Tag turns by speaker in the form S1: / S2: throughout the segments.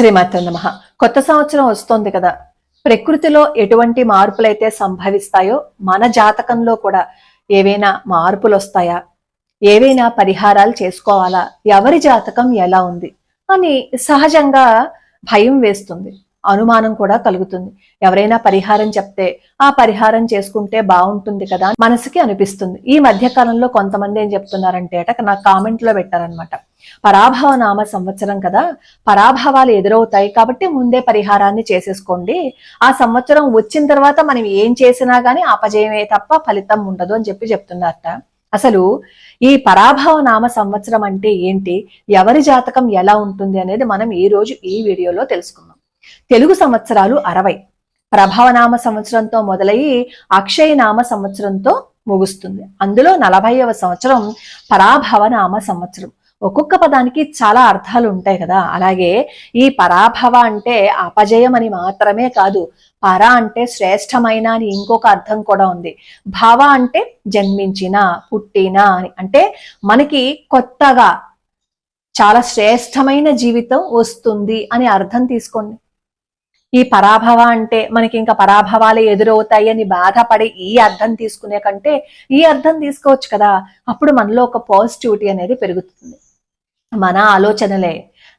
S1: శ్రీమాత్రే నమః. కొత్త సంవత్సరం వస్తోంది కదా. ప్రకృతిలో ఎటువంటి మార్పులైతే సంభవిస్తాయో మన జాతకంలో కూడా ఏవైనా మార్పులు వస్తాయా, ఏవైనా పరిహారాలు చేసుకోవాలా, ఎవరి జాతకం ఎలా ఉంది అని సహజంగా భయం వేస్తుంది, అనుమానం కూడా కలుగుతుంది. ఎవరైనా పరిహారం చెప్తే ఆ పరిహారం చేసుకుంటే బాగుంటుంది కదా మనసుకి అనిపిస్తుంది. ఈ మధ్య కాలంలో కొంతమంది ఏం చెప్తున్నారంటే నాకు కామెంట్ లో పెట్టారనమాట, పరాభవ నామ సంవత్సరం కదా, పరాభవాలు ఎదురవుతాయి కాబట్టి ముందే పరిహారాన్ని చేసేసుకోండి, ఆ సంవత్సరం వచ్చిన తర్వాత మనం ఏం చేసినా గానీ అపజయమే తప్ప ఫలితం ఉండదు అని చెప్తున్నారట. అసలు ఈ పరాభవ నామ సంవత్సరం అంటే ఏంటి, ఎవరి జాతకం ఎలా ఉంటుంది అనేది మనం ఈ రోజు ఈ వీడియోలో తెలుసుకుందాం. తెలుగు సంవత్సరాలు 60, ప్రభవనామ సంవత్సరంతో మొదలయ్యి అక్షయ నామ సంవత్సరంతో ముగుస్తుంది. అందులో 40వ సంవత్సరం పరాభవ నామ సంవత్సరం. ఒక్కొక్క పదానికి చాలా అర్థాలు ఉంటాయి కదా. అలాగే ఈ పరాభవ అంటే అపజయం అని మాత్రమే కాదు, పర అంటే శ్రేష్టమైన అని ఇంకొక అర్థం కూడా ఉంది. భవ అంటే జన్మించిన, పుట్టిన అని, అంటే మనకి కొత్తగా చాలా శ్రేష్టమైన జీవితం వస్తుంది అని అర్థం తీసుకోండి. ఈ పరాభవ అంటే మనకి ఇంకా పరాభవాలు ఎదురవుతాయి అని బాధపడి ఈ అర్థం తీసుకునే కంటే ఈ అర్థం తీసుకోవచ్చు కదా. అప్పుడు మనలో ఒక పాజిటివిటీ అనేది పెరుగుతుంది. మన ఆలోచనలే,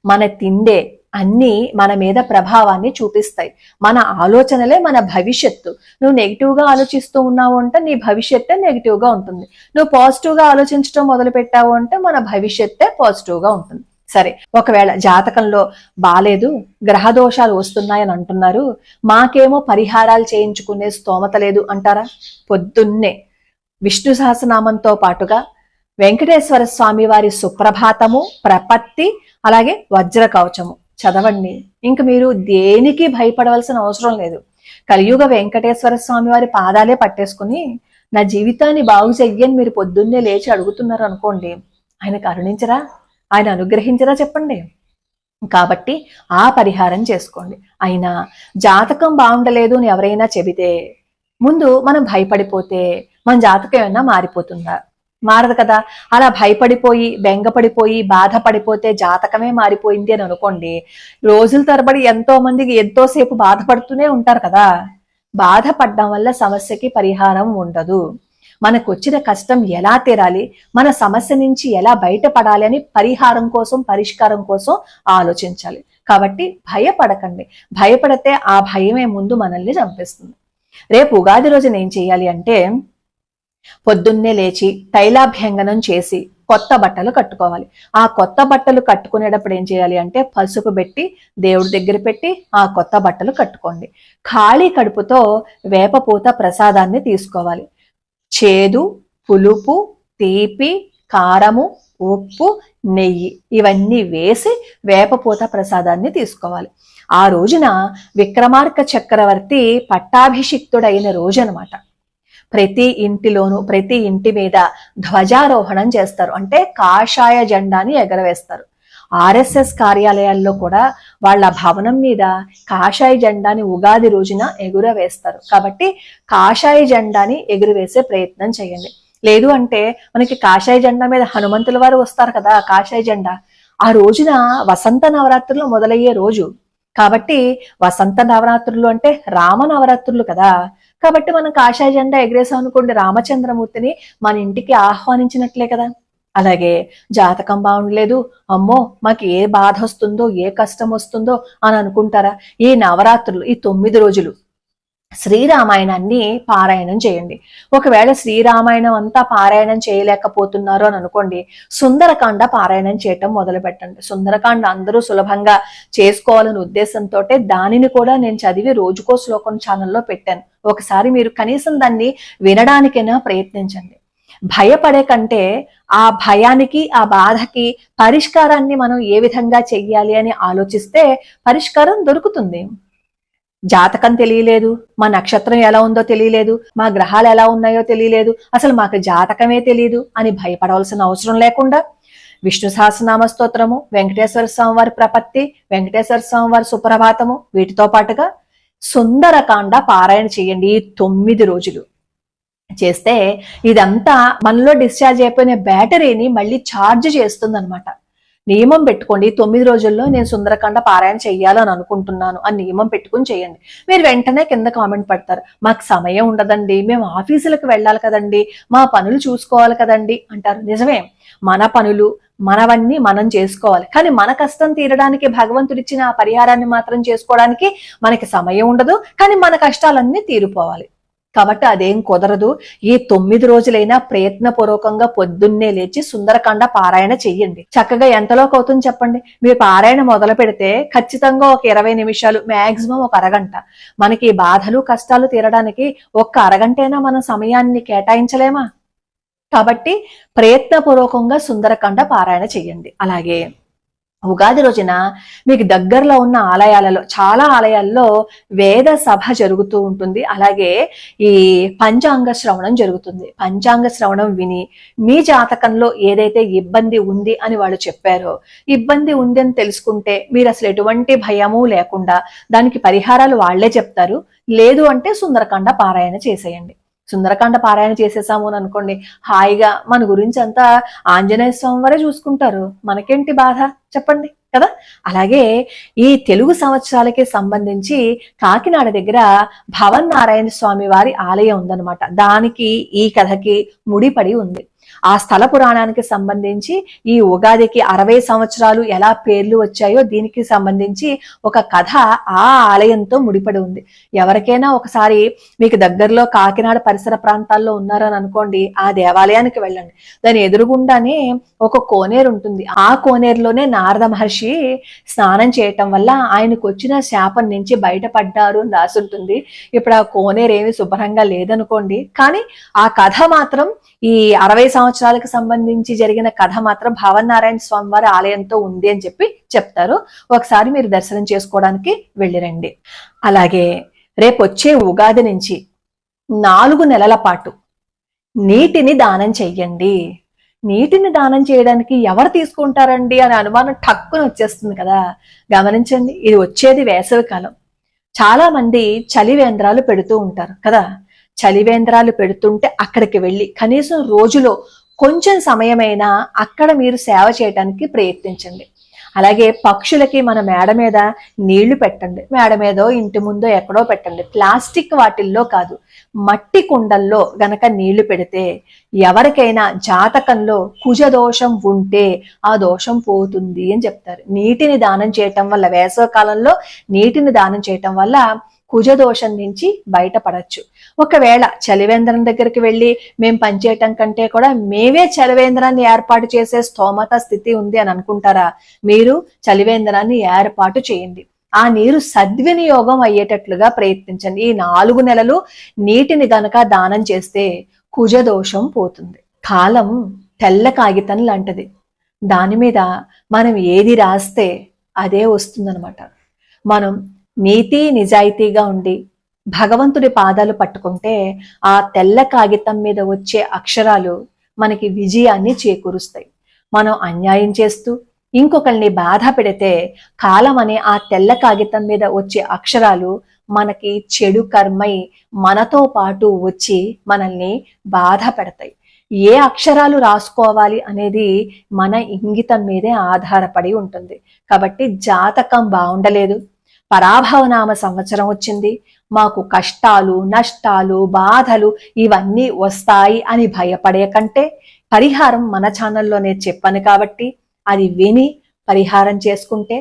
S1: మన తిండే అన్నీ మన మీద ప్రభావాన్ని చూపిస్తాయి. మన ఆలోచనలే మన భవిష్యత్తు. నువ్వు నెగిటివ్ గా ఆలోచిస్తూ ఉన్నావు అంటే నీ భవిష్యత్తే నెగిటివ్ గా ఉంటుంది. నువ్వు పాజిటివ్ గా ఆలోచించడం మొదలు పెట్టావు అంటే మన భవిష్యత్తే పాజిటివ్ గా ఉంటుంది. సరే, ఒకవేళ జాతకంలో బాలేదు, గ్రహ దోషాలు వస్తున్నాయని అంటున్నారు, మాకేమో పరిహారాలు చేయించుకునే స్తోమత లేదు అంటారా? పొద్దున్నే విష్ణు సహస్రనామంతో పాటుగా వెంకటేశ్వర స్వామి వారి సుప్రభాతము, ప్రపత్తి, అలాగే వజ్ర కవచము చదవండి. ఇంక మీరు దేనికి భయపడవలసిన అవసరం లేదు. కలియుగ వెంకటేశ్వర స్వామి వారి పాదాలే పట్టేసుకుని నా జీవితాన్ని బాగు చెయ్యని మీరు పొద్దున్నే లేచి అడుగుతున్నారు అనుకోండి, ఆయన కరుణించరా, ఆయన అనుగ్రహించరా చెప్పండి. కాబట్టి ఆ పరిహారం చేసుకోండి. అయినా జాతకం బాగుండలేదు అని ఎవరైనా చెబితే ముందు మనం భయపడిపోతే మన జాతకం ఏమైనా మారిపోతుందా? మారదు కదా. అలా భయపడిపోయి, బెంగపడిపోయి, బాధపడిపోతే జాతకమే మారిపోయింది అని అనుకోండి, రోజుల తరబడి ఎంతో మందికి ఎంతోసేపు బాధపడుతూనే ఉంటారు కదా. బాధపడడం వల్ల సమస్యకి పరిహారం ఉండదు. మనకు వచ్చిన కష్టం ఎలా తీరాలి, మన సమస్య నుంచి ఎలా బయటపడాలి అని పరిహారం కోసం, పరిష్కారం కోసం ఆలోచించాలి. కాబట్టి భయపడకండి. భయపడితే ఆ భయమే ముందు మనల్ని చంపేస్తుంది. రేపు ఉగాది రోజున ఏం చేయాలి అంటే, పొద్దున్నే లేచి తైలాభ్యంగనం చేసి కొత్త బట్టలు కట్టుకోవాలి. ఆ కొత్త బట్టలు కట్టుకునేటప్పుడు ఏం చేయాలి అంటే, పసుపు పెట్టి దేవుడి దగ్గర పెట్టి ఆ కొత్త బట్టలు కట్టుకోండి. ఖాళీ కడుపుతో వేపపూత ప్రసాదాన్ని తీసుకోవాలి. చేదు, పులుపు, తీపి, కారము, ఉప్పు, నెయ్యి ఇవన్నీ వేసి వేపపూత ప్రసాదాన్ని తీసుకోవాలి. ఆ రోజున విక్రమార్క చక్రవర్తి పట్టాభిషిక్తుడైన రోజు అనమాట. ప్రతి ఇంటిలోనూ, ప్రతి ఇంటి మీద ధ్వజారోహణం చేస్తారు, అంటే కాషాయ జెండాని ఎగరవేస్తారు. ఆర్ఎస్ఎస్ కార్యాలయాల్లో కూడా వాళ్ళ భవనం మీద కాషాయ జెండాని ఉగాది రోజున ఎగురవేస్తారు. కాబట్టి కాషాయ జెండాని ఎగురవేసే ప్రయత్నం చేయండి. లేదు అంటే మనకి కాషాయ జెండా మీద హనుమంతుల వారు వస్తారు కదా, కాషాయ జెండా ఆ రోజున వసంత నవరాత్రులు మొదలయ్యే రోజు. కాబట్టి వసంత నవరాత్రులు అంటే రామ నవరాత్రులు కదా. కాబట్టి మనం కాషాయ జెండా ఎగిరేసాం అనుకోండి, రామచంద్రమూర్తిని మన ఇంటికి ఆహ్వానించినట్లే కదా. అలాగే జాతకం బాగుండలేదు, అమ్మో మాకు ఏ బాధ వస్తుందో, ఏ కష్టం వస్తుందో అని అనుకుంటారా? ఈ నవరాత్రులు, ఈ 9 రోజులు శ్రీరామాయణాన్ని పారాయణం చేయండి. ఒకవేళ శ్రీరామాయణం అంతా పారాయణం చేయలేకపోతున్నారు అని అనుకోండి, సుందరకాండ పారాయణం చేయటం మొదలు పెట్టండి. సుందరకాండ అందరూ సులభంగా చేసుకోవాలనే ఉద్దేశంతో దానిని కూడా నేను చదివి రోజుకో శ్లోకం ఛానల్లో పెట్టాను. ఒకసారి మీరు కనీసం దాన్ని వినడానికైనా ప్రయత్నించండి. భయపడే కంటే ఆ భయానికి, ఆ బాధకి పరిష్కారాన్ని మనం ఏ విధంగా చెయ్యాలి అని ఆలోచిస్తే పరిష్కారం దొరుకుతుంది. జాతకం తెలియలేదు, మా నక్షత్రం ఎలా ఉందో తెలియలేదు, మా గ్రహాలు ఎలా ఉన్నాయో తెలియలేదు, అసలు మాకు జాతకమే తెలియదు అని భయపడవలసిన అవసరం లేకుండా విష్ణు సహస్రనామ స్తోత్రము, వెంకటేశ్వర స్వామి వారి ప్రపత్తి, వెంకటేశ్వర స్వామి వారి సుప్రభాతము, వీటితో పాటుగా సుందరకాండ పారాయణ చేయండి. ఈ 9 రోజులు చేస్తే ఇదంతా మనలో డిశ్చార్జ్ అయిపోయిన బ్యాటరీని మళ్ళీ ఛార్జ్ చేస్తుంది అనమాట. నియమం పెట్టుకోండి, 9 రోజుల్లో నేను సుందరకాండ పారాయణ చెయ్యాలని అనుకుంటున్నాను అని నియమం పెట్టుకుని చేయండి. మీరు వెంటనే కింద కామెంట్ పెడతారు, మాకు సమయం ఉండదండి, మేము ఆఫీసులకు వెళ్ళాలి కదండి, మా పనులు చూసుకోవాలి కదండి అంటారు. నిజమే, మన పనులు మనవన్నీ మనం చేసుకోవాలి, కానీ మన కష్టం తీరడానికి భగవంతుడిచ్చిన ఆ పరిహారాన్ని మాత్రం చేసుకోవడానికి మనకి సమయం ఉండదు, కానీ మన కష్టాలన్నీ తీరిపోవాలి. కాబట్టి అదేం కుదరదు. ఈ 9 రోజులైనా ప్రయత్నపూర్వకంగా పొద్దున్నే లేచి సుందరకాండ పారాయణ చెయ్యండి. చక్కగా ఎంతలోకి అవుతుంది చెప్పండి. మీరు పారాయణ మొదలు పెడితే ఖచ్చితంగా ఒక 20 నిమిషాలు, మాక్సిమం ఒక అరగంట. మనకి బాధలు కష్టాలు తీరడానికి ఒక్క అరగంటైనా మనం సమయాన్ని కేటాయించలేమా? కాబట్టి ప్రయత్నపూర్వకంగా సుందరకాండ పారాయణ చెయ్యండి. అలాగే ఉగాది రోజున మీకు దగ్గరలో ఉన్న ఆలయాలలో, చాలా ఆలయాల్లో వేద సభ జరుగుతూ ఉంటుంది. అలాగే ఈ పంచాంగ శ్రవణం జరుగుతుంది. పంచాంగ శ్రవణం విని మీ జాతకంలో ఏదైతే ఇబ్బంది ఉంది అని వాళ్ళు చెప్పారో, ఇబ్బంది ఉంది అని తెలుసుకుంటే మీరు అసలు ఎటువంటి భయము లేకుండా దానికి పరిహారాలు వాళ్లే చెప్తారు. లేదు అంటే సుందరకాండ పారాయణ చేసేయండి. సుందరకాండ పారాయణ చేసేసాము అని అనుకోండి, హాయిగా మన గురించి అంతా ఆంజనేయ స్వామి వారే చూసుకుంటారు, మనకేంటి బాధ చెప్పండి కదా. అలాగే ఈ తెలుగు సంవత్సరాలకి సంబంధించి కాకినాడ దగ్గర భవన్ నారాయణ స్వామి వారి ఆలయం ఉందన్నమాట. దానికి ఈ కథకి ముడిపడి ఉంది. ఆ స్థల పురాణానికి సంబంధించి ఈ ఉగాదికి 60 సంవత్సరాలు ఎలా పేర్లు వచ్చాయో దీనికి సంబంధించి ఒక కథ ఆ ఆలయంతో ముడిపడి ఉంది. ఎవరికైనా ఒకసారి మీకు దగ్గరలో కాకినాడ పరిసర ప్రాంతాల్లో ఉన్నారని అనుకోండి, ఆ దేవాలయానికి వెళ్ళండి. దాని ఎదురుగుండానే ఒక కోనేరు ఉంటుంది. ఆ కోనేరులోనే నారద మహర్షి స్నానం చేయటం వల్ల ఆయనకు వచ్చిన శాపం నుంచి బయటపడ్డారు అని రాసుంటుంది. ఇప్పుడు ఆ కోనేరు ఏమి శుభ్రంగా లేదనుకోండి, కానీ ఆ కథ మాత్రం, ఈ 60 సంవత్సరాలకు సంబంధించి జరిగిన కథ మాత్రం భవన్నారాయణ స్వామి వారి ఆలయంతో ఉంది అని చెప్పి చెప్తారు. ఒకసారి మీరు దర్శనం చేసుకోవడానికి వెళ్ళిరండి. అలాగే రేపు వచ్చే ఉగాది నుంచి 4 నెలల పాటు నీటిని దానం చెయ్యండి. నీటిని దానం చేయడానికి ఎవరు తీసుకుంటారండి అనే అనుమానం టక్కున వచ్చేస్తుంది కదా. గమనించండి, ఇది వచ్చేది వేసవి కాలం. చాలా మంది చలివేంద్రాలు పెడుతూ ఉంటారు కదా. చలివేంద్రాలు పెడుతుంటే అక్కడికి వెళ్ళి కనీసం రోజులో కొంచెం సమయమైనా అక్కడ మీరు సేవ చేయడానికి ప్రయత్నించండి. అలాగే పక్షులకి మన మేడ మీద నీళ్లు పెట్టండి. మేడ మీదో ఇంటి ముందో ఎక్కడో పెట్టండి. ప్లాస్టిక్ వాటిల్లో కాదు, మట్టి కుండల్లో గనక నీళ్లు పెడితే ఎవరికైనా జాతకంలో కుజదోషం ఉంటే ఆ దోషం పోతుంది అని చెప్తారు. నీటిని దానం చేయటం వల్ల, వేసవ కాలంలో నీటిని దానం చేయటం వల్ల కుజదోషం నుంచి బయటపడచ్చు. ఒకవేళ చలివేంద్రం దగ్గరికి వెళ్ళి మేము పనిచేయటం కంటే కూడా మేమే చలివేంద్రాన్ని ఏర్పాటు చేసే స్తోమత స్థితి ఉంది అని అనుకుంటారా, మీరు చలివేంద్రాన్ని ఏర్పాటు చేయండి. ఆ నీరు సద్వినియోగం అయ్యేటట్లుగా ప్రయత్నించండి. ఈ 4 నెలలు నీటిని గనక దానం చేస్తే కుజదోషం పోతుంది. కాలం తెల్ల కాగితం లాంటిది. దాని మీద మనం ఏది రాస్తే అదే వస్తుందన్నమాట. మనం నీతి నిజాయితీగా ఉండి భగవంతుడి పాదాలు పట్టుకుంటే ఆ తెల్ల కాగితం మీద వచ్చే అక్షరాలు మనకి విజయాన్ని చేకూరుస్తాయి. మనం అన్యాయం చేస్తూ ఇంకొకరిని బాధ పెడితే కాలం అనే ఆ తెల్ల కాగితం మీద వచ్చే అక్షరాలు మనకి చెడు కర్మై మనతో పాటు వచ్చి మనల్ని బాధ పెడతాయి. ఏ అక్షరాలు రాసుకోవాలి అనేది మన ఇంగితం మీదే ఆధారపడి ఉంటుంది. కాబట్టి జాతకం బాగుండలేదు, పరాభవనామ సంవత్సరం వచ్చింది, మాకు కష్టాలు నష్టాలు బాధలు ఇవన్నీ వస్తాయి అని భయపడే కంటే పరిహారం మన ఛానల్లోనే చెప్పాను కాబట్టి అది విని పరిహారం చేసుకుంటే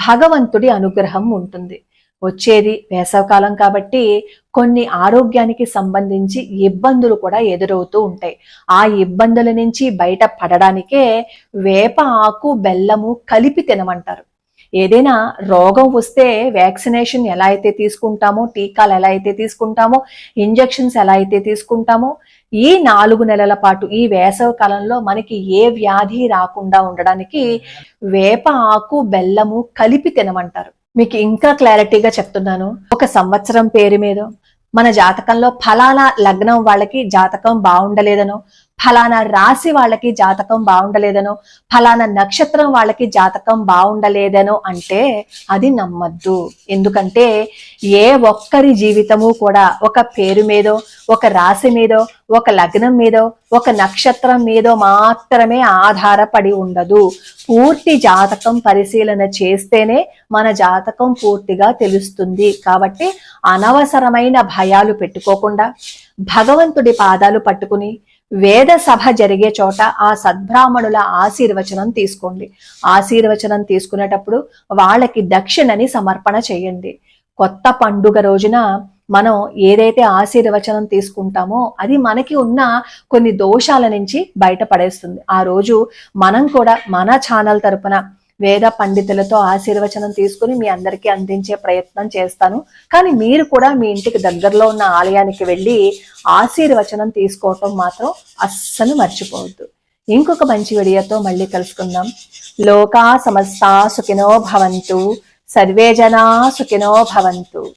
S1: భగవంతుడి అనుగ్రహం ఉంటుంది. వచ్చేది వేసవకాలం కాబట్టి కొన్ని ఆరోగ్యానికి సంబంధించి ఇబ్బందులు కూడా ఎదురవుతూ ఉంటాయి. ఆ ఇబ్బందుల నుంచి బయట పడడానికే వేప ఆకు బెల్లము కలిపి తినమంటారు. ఏదైనా రోగం వస్తే వ్యాక్సినేషన్ ఎలా అయితే తీసుకుంటామో, టీకాలు ఎలా అయితే తీసుకుంటామో, ఇంజెక్షన్స్ ఎలా అయితే తీసుకుంటామో, ఈ 4 నెలల పాటు ఈ వేసవి కాలంలో మనకి ఏ వ్యాధి రాకుండా ఉండడానికి వేప ఆకు బెల్లము కలిపి తినమంటారు. మీకు ఇంకా క్లారిటీగా చెప్తున్నాను. ఒక సంవత్సరం పేరు మీద మన జాతకంలో ఫలానా లగ్నం వాళ్ళకి జాతకం బాగుండలేదనో, ఫలానా రాశి వాళ్ళకి జాతకం బాగుండలేదనో, ఫలానా నక్షత్రం వాళ్ళకి జాతకం బాగుండలేదనో అంటే అది నమ్మద్దు. ఎందుకంటే ఏ ఒక్కరి జీవితము కూడా ఒక పేరు మీదో, ఒక రాశి మీదో, ఒక లగ్నం మీదో, ఒక నక్షత్రం మీదో మాత్రమే ఆధారపడి ఉండదు. పూర్తి జాతకం పరిశీలన చేస్తేనే మన జాతకం పూర్తిగా తెలుస్తుంది. కాబట్టి అనవసరమైన భయాలు పెట్టుకోకుండా భగవంతుడి పాదాలు పట్టుకుని వేద సభ జరిగే చోట ఆ సద్బ్రాహ్మణుల ఆశీర్వచనం తీసుకోండి. ఆశీర్వచనం తీసుకునేటప్పుడు వాళ్ళకి దక్షిణని సమర్పణ చేయండి. కొత్త పండుగ రోజున మనం ఏదైతే ఆశీర్వచనం తీసుకుంటామో అది మనకి ఉన్న కొన్ని దోషాల నుంచి బయటపడేస్తుంది. ఆ రోజు మనం కూడా మన ఛానల్ తరపున వేద పండితులతో ఆశీర్వచనం తీసుకుని మీ అందరికీ అందించే ప్రయత్నం చేస్తాను. కానీ మీరు కూడా మీ ఇంటికి దగ్గరలో ఉన్న ఆలయానికి వెళ్ళి ఆశీర్వచనం తీసుకోవటం మాత్రం అస్సలు మర్చిపోవద్దు. ఇంకొక మంచి వీడియోతో మళ్ళీ కలుసుకుందాం. లోకా సమస్తా సుఖినో భవంతు, సర్వే జనా సుఖినో భవంతు.